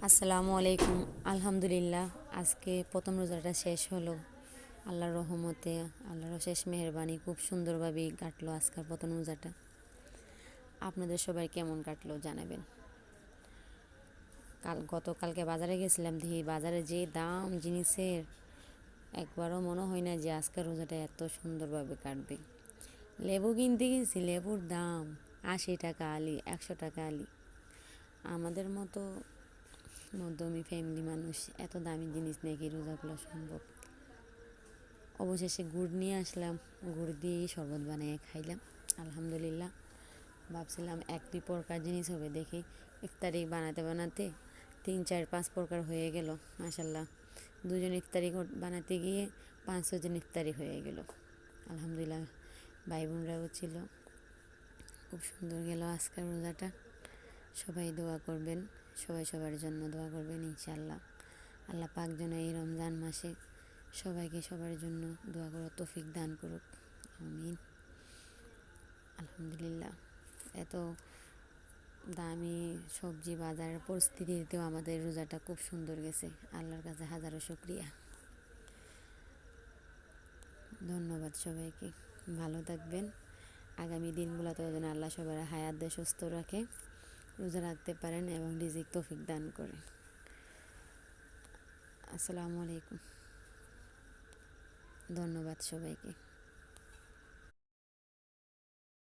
আসসালামু আলাইকুম। আলহামদুলিল্লাহ, আজকে প্রথম রোজাটা শেষ হলো। আল্লাহর রহমতে, আল্লাহর অশেষ মেহেরবানি, খুব সুন্দরভাবেই কাটলো আজকের প্রথম রোজাটা। আপনাদের সবাই কেমন কাটলো জানাবেন। গতকালকে বাজারে গেছিলাম, দেখি বাজারে যে দাম জিনিসের, একবারও মনে হয় না যে আজকের রোজাটা এত সুন্দরভাবে কাটবে। লেবু কিনতে গেছি, লেবুর দাম 80 টাকা আলি, 100 টাকা আলি। আমাদের মতো মধ্যমী ফ্যামিলি মানুষ এত দামি জিনিস নিয়ে কি রোজাগুলো সম্ভব। অবশেষে গুড় নিয়ে আসলাম, গুড় দিয়েই শরবত বানিয়ে খাইলাম। আলহামদুলিল্লাহ, ভাবছিলাম 1-2 প্রকার জিনিস হবে, দেখি ইফতারি বানাতে বানাতে 3-4-5 প্রকার হয়ে গেল। মাশাল্লাহ, দুজন ইফতারি বানাতে গিয়ে 5-6 জন ইফতারি হয়ে গেল। আলহামদুলিল্লাহ, ভাই বোনরাও ছিল। খুব সুন্দর গেল আজকের রোজাটা। সবাই দোয়া করবেন, সবাই সবার জন্য দোয়া করবেন ইনশাআল্লাহ। আল্লাহ পাক যেন এই রমজান মাসে সবাইকে সবার জন্য দোয়া করার তৌফিক দান করুক, আমিন। আলহামদুলিল্লাহ, এত দামি সবজি বাজারের পরিস্থিতিতেও আমাদের রোজাটা খুব সুন্দর গেছে। আল্লাহর কাছে হাজারো শুকরিয়া। ধন্যবাদ সবাইকে। ভালো থাকবেন। আগামী দিনগুলোতেও যেন আল্লাহ সবার হায়াত দিয়ে সুস্থ রাখে, রোজা রাখতে পারেন এবং রিজিক তৌফিক দান করে। আসসালামু আলাইকুম। ধন্যবাদ সবাইকে।